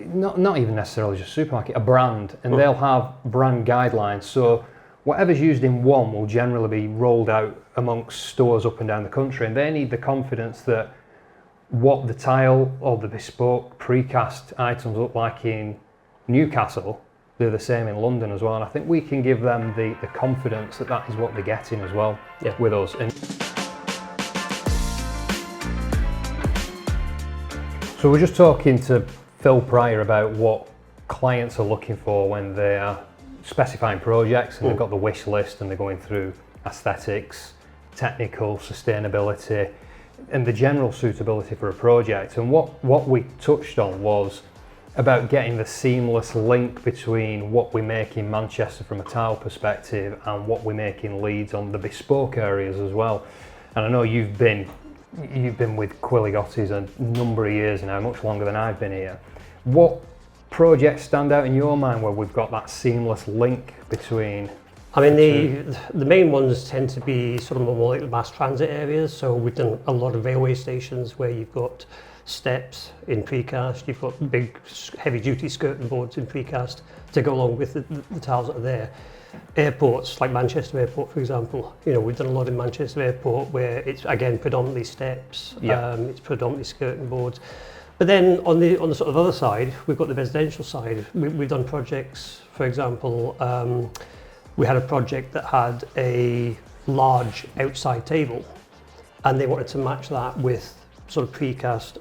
not even necessarily just supermarket, a brand, and they'll have brand guidelines. So whatever's used in one will generally be rolled out amongst stores up and down the country, and they need the confidence that what the tile or the bespoke precast items look like in Newcastle, they're the same in London as well. And I think we can give them the confidence that that is what they're getting as well with us. And so we're just talking to Phil prior about what clients are looking for when they are specifying projects, and they've got the wish list and they're going through aesthetics, technical, sustainability, and the general suitability for a project. And what we touched on was about getting the seamless link between what we make in Manchester from a tile perspective and what we make in Leeds on the bespoke areas as well. And I know you've been with Quilligotti's a number of years now, much longer than I've been here. What projects stand out in your mind where we've got that seamless link between? I mean, the main ones tend to be sort of more like the mass transit areas. So we've done a lot of railway stations where you've got steps in precast, you've got big heavy duty skirting boards in precast to go along with the tiles that are there. Airports like Manchester Airport, for example, you know, we've done a lot in Manchester Airport where it's again predominantly steps, it's predominantly skirting boards. But then on the sort of other side, we've got the residential side. We've done projects, for example, we had a project that had a large outside table, and they wanted to match that with sort of precast,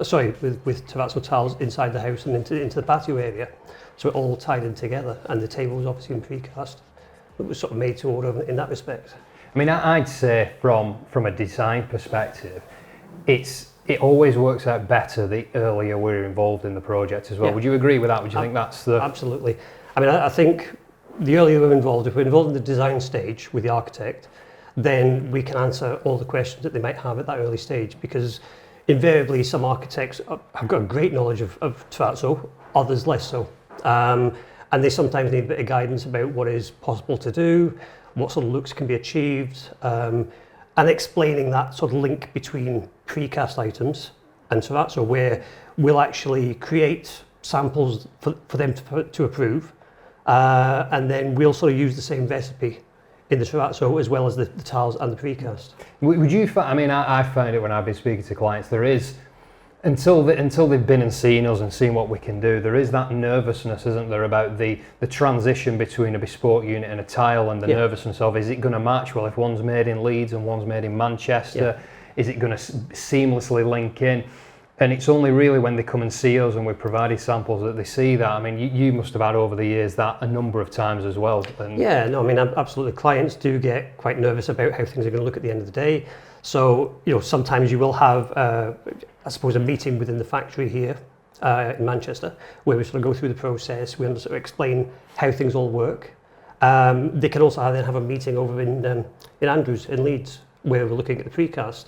with Terrazzo tiles inside the house and into the patio area. So it all tied in together, and the table was obviously in precast. It was sort of made to order in that respect. I mean, I'd say from a design perspective, it always works out better the earlier we're involved in the project as well. Would you agree with that? Would you think that's the... Absolutely. I mean, I think the earlier we're involved, if we're involved in the design stage with the architect, then we can answer all the questions that they might have at that early stage, because invariably some architects have got a great knowledge of Terrazzo, others less so. And they sometimes need a bit of guidance about what is possible to do, what sort of looks can be achieved, and explaining that sort of link between precast items and Terrazzo, where we'll actually create samples for them to approve, and then we'll sort of use the same recipe in the Terrazzo as well as the tiles and the precast. Would you find, I mean, I find it when I've been speaking to clients, there is, until they've been and seen us and seen what we can do, there is that nervousness, isn't there, about the transition between a bespoke unit and a tile, and the nervousness of, is it going to match? Well, if one's made in Leeds and one's made in Manchester, is it going to seamlessly link in? And it's only really when they come and see us and we've provided samples that they see that. I mean, you must have had over the years that a number of times as well. And yeah, no, I mean, absolutely. Clients do get quite nervous about how things are going to look at the end of the day. So, you know, sometimes you will have, I suppose, a meeting within the factory here in Manchester where we sort of go through the process, we sort of explain how things all work. They can also then have a meeting over in Andrews, in Leeds, where we're looking at the precast.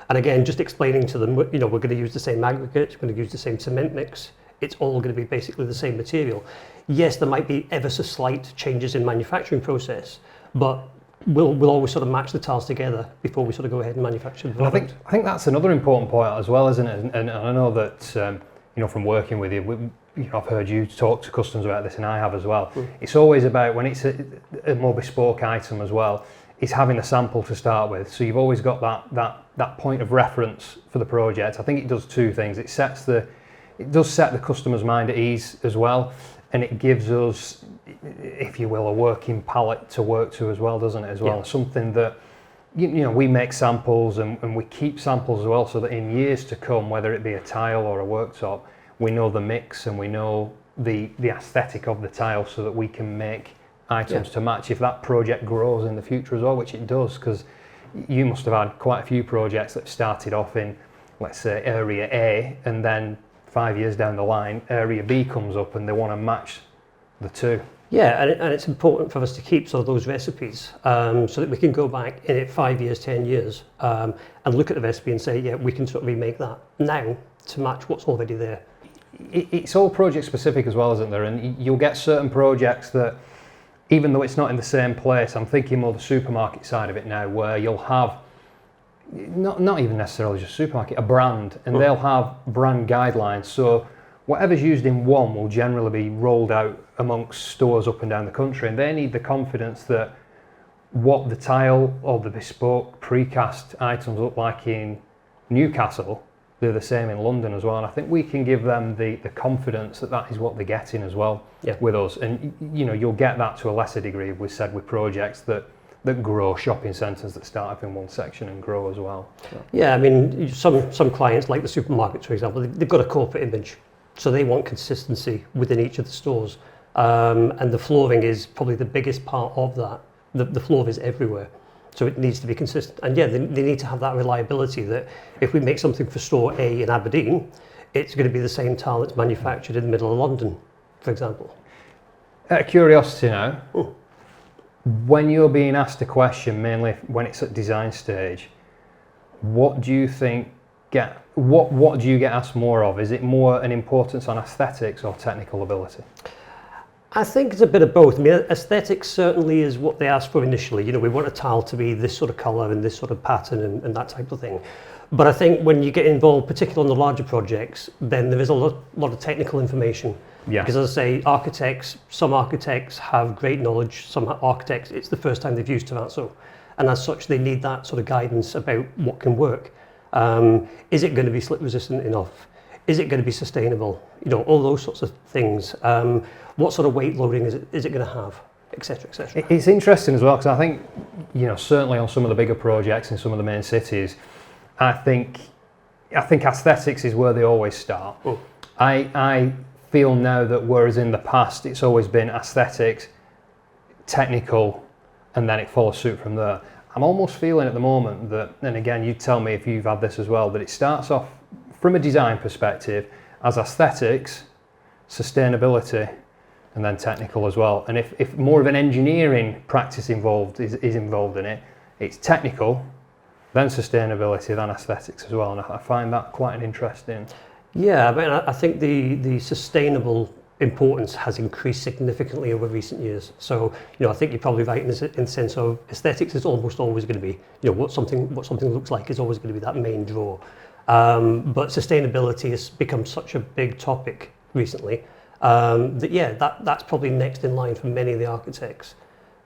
And again, just explaining to them, you know, we're going to use the same aggregate, we're going to use the same cement mix. It's all going to be basically the same material. Yes, there might be ever so slight changes in manufacturing process, but we'll always sort of match the tiles together before we sort of go ahead and manufacture the product. I think that's another important point as well, isn't it? And I know that you know, from working with you, I've heard you talk to customers about this, and I have as well. It's always about, when it's a more bespoke item as well, is having a sample to start with. So you've always got that point of reference for the project. I think it does two things. It does set the customer's mind at ease as well, and it gives us, if you will, a working palette to work to as well, doesn't it, as well? Yeah. Something that, you know, we make samples and we keep samples as well, so that in years to come, whether it be a tile or a worktop, we know the mix and we know the aesthetic of the tile, so that we can make items to match if that project grows in the future as well, which it does, because you must have had quite a few projects that started off in, let's say, area A, and then 5 years down the line, area B comes up and they want to match the two. Yeah, and it's important for us to keep sort of those recipes so that we can go back in it 5 years, 10 years, and look at the recipe and say, yeah, we can sort of remake that now to match what's already there. It's all project specific as well, isn't there? And you'll get certain projects that, even though it's not in the same place, I'm thinking more the supermarket side of it now, where you'll have, not even necessarily just supermarket, a brand, and they'll have brand guidelines. So whatever's used in one will generally be rolled out amongst stores up and down the country, and they need the confidence that what the tile or the bespoke precast items look like in Newcastle, they're the same in London as well. And I think we can give them the confidence that that is what they're getting as well with us. And you'll get that to a lesser degree, we said, with projects that grow, shopping centres that start up in one section and grow as well. So. Yeah, I mean, some clients, like the supermarkets, for example, they've got a corporate image. So they want consistency within each of the stores. And the flooring is probably the biggest part of that. The floor is everywhere. So it needs to be consistent. And yeah, they need to have that reliability that if we make something for store A in Aberdeen, it's going to be the same tile that's manufactured in the middle of London, for example. Out of curiosity now, when you're being asked a question, mainly when it's at design stage, what do you think what do you get asked more of? Is it more an importance on aesthetics or technical ability? I think it's a bit of both. I mean, aesthetics certainly is what they ask for initially. We want a tile to be this sort of colour and this sort of pattern and that type of thing. But I think when you get involved, particularly on the larger projects, then there is a lot of technical information. Yeah. Because as I say, some architects have great knowledge, some architects, it's the first time they've used Terrazzo. And as such, they need that sort of guidance about what can work. Is it going to be slip resistant enough? Is it going to be sustainable? All those sorts of things. What sort of weight loading is it going to have, etc., etc. It's interesting as well, because I think, certainly on some of the bigger projects in some of the main cities, I think aesthetics is where they always start. Oh. I feel now that whereas in the past it's always been aesthetics, technical, and then it follows suit from there. I'm almost feeling at the moment that, and again, you tell me if you've had this as well, that it starts off from a design perspective as aesthetics, sustainability, and then technical as well. And if more of an engineering practice involved is involved in it, it's technical, then sustainability, then aesthetics as well. And I find that quite an interesting. Yeah, I mean, I think the sustainable importance has increased significantly over recent years. So, I think you're probably right in the sense of aesthetics is almost always going to be, what something looks like is always going to be that main draw. But sustainability has become such a big topic recently that's probably next in line for many of the architects.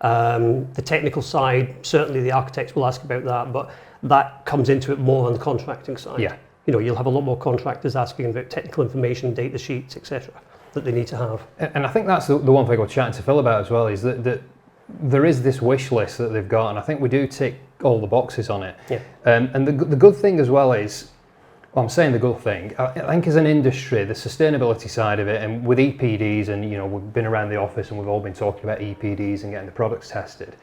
The technical side, certainly the architects will ask about that, but that comes into it more on the contracting side. Yeah. You'll have a lot more contractors asking about technical information, data sheets, etc., that they need to have. And I think that's the one thing I was chatting to Phil about as well, is that there is this wish list that they've got, and I think we do tick all the boxes on it. Yeah. And the good thing as well is, I'm saying the good thing, I think as an industry, the sustainability side of it, and with EPDs, and we've been around the office and we've all been talking about EPDs and getting the products tested.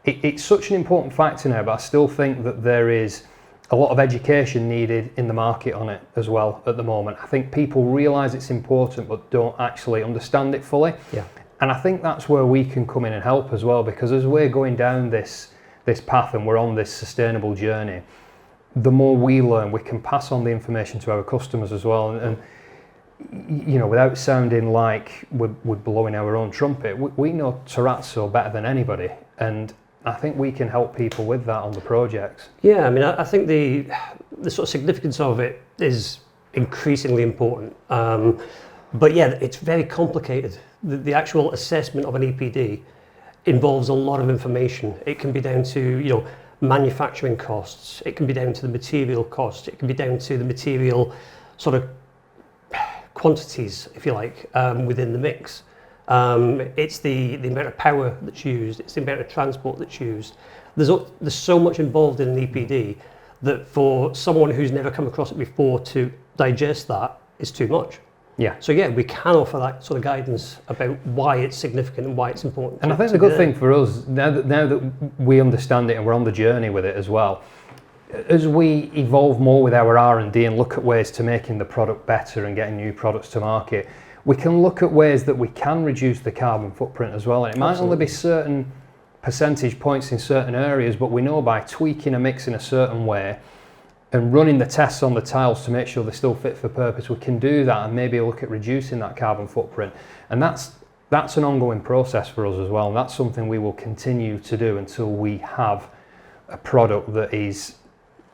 It's such an important factor now, but I still think that there is a lot of education needed in the market on it as well at the moment. I think people realise it's important but don't actually understand it fully. Yeah. And I think that's where we can come in and help as well, because as we're going down this path and we're on this sustainable journey, the more we learn, we can pass on the information to our customers as well. And without sounding like we're blowing our own trumpet, we know Terrazzo better than anybody. And I think we can help people with that on the projects. Yeah, I mean, I think the sort of significance of it is increasingly important. But yeah, it's very complicated. The actual assessment of an EPD involves a lot of information. It can be down to, manufacturing costs. It can be down to the material cost. It can be down to the material sort of quantities, if you like, within the mix. It's the amount of power that's used. It's the amount of transport that's used. There's so much involved in an EPD that for someone who's never come across it before to digest that is too much. Yeah. So yeah, we can offer that sort of guidance about why it's significant and why it's important. And I think the good thing for us, now that we understand it and we're on the journey with it as well, as we evolve more with our R&D and look at ways to making the product better and getting new products to market, we can look at ways that we can reduce the carbon footprint as well. And it might only be certain percentage points in certain areas, but we know by tweaking a mix in a certain way and running the tests on the tiles to make sure they're still fit for purpose, we can do that and maybe look at reducing that carbon footprint. And that's an ongoing process for us as well. And that's something we will continue to do until we have a product that is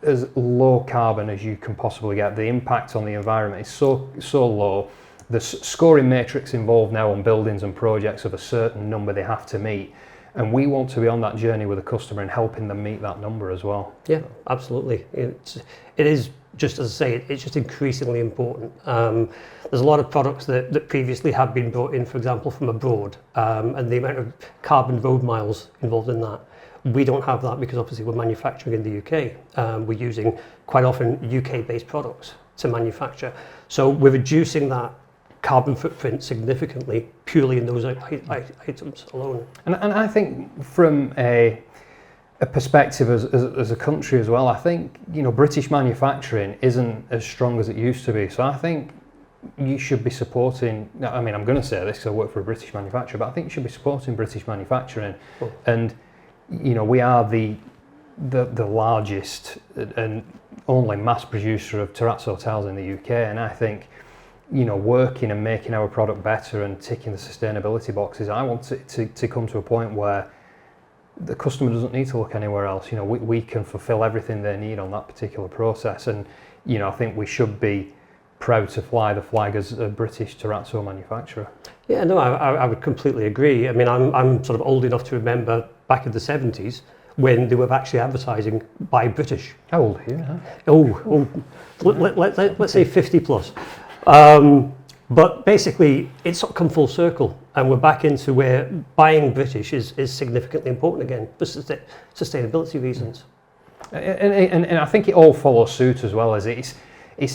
as low carbon as you can possibly get. The impact on the environment is so low the scoring matrix involved now on buildings and projects of a certain number they have to meet, and we want to be on that journey with the customer and helping them meet that number as well. Yeah, absolutely. It is, just as I say, it's just increasingly important. There's a lot of products that previously have been brought in, for example, from abroad, and the amount of carbon road miles involved in that. We don't have that because obviously we're manufacturing in the UK. We're using quite often UK-based products to manufacture. So we're reducing that carbon footprint significantly purely in those items alone. And I think from a perspective as a country as well, I think, you know, British manufacturing isn't as strong as it used to be. So I think you should be supporting, I mean, I'm going to say this because I work for a British manufacturer, but I think you should be supporting British manufacturing. And, you know, we are the largest and only mass producer of terrazzo tiles in the UK, and I think, you know, working and making our product better and ticking the sustainability boxes, I want it to come to a point where the customer doesn't need to look anywhere else. You know, we can fulfill everything they need on that particular process, and, you know, I think we should be proud to fly the flag as a British terrazzo manufacturer. Yeah, no, I would completely agree. I mean, I'm sort of old enough to remember back in the 70s when they were actually advertising "Buy British." How old are you now? Let's say 50 plus. But basically, it's sort of come full circle, and we're back into where buying British is significantly important again for sustainability reasons. And I think it all follows suit as well, as it's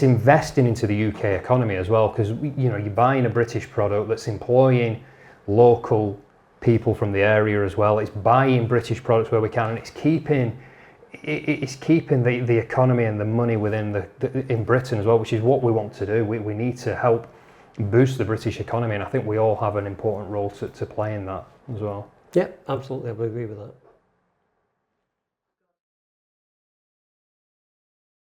investing into the UK economy as well, because, you know, you're buying a British product that's employing local people from the area as well. It's buying British products where we can, and it's keeping the economy and the money within in Britain as well, which is what we want to do. We need to help boost the British economy, and I think we all have an important role to play in that as well. Yeah, absolutely, I would agree with that.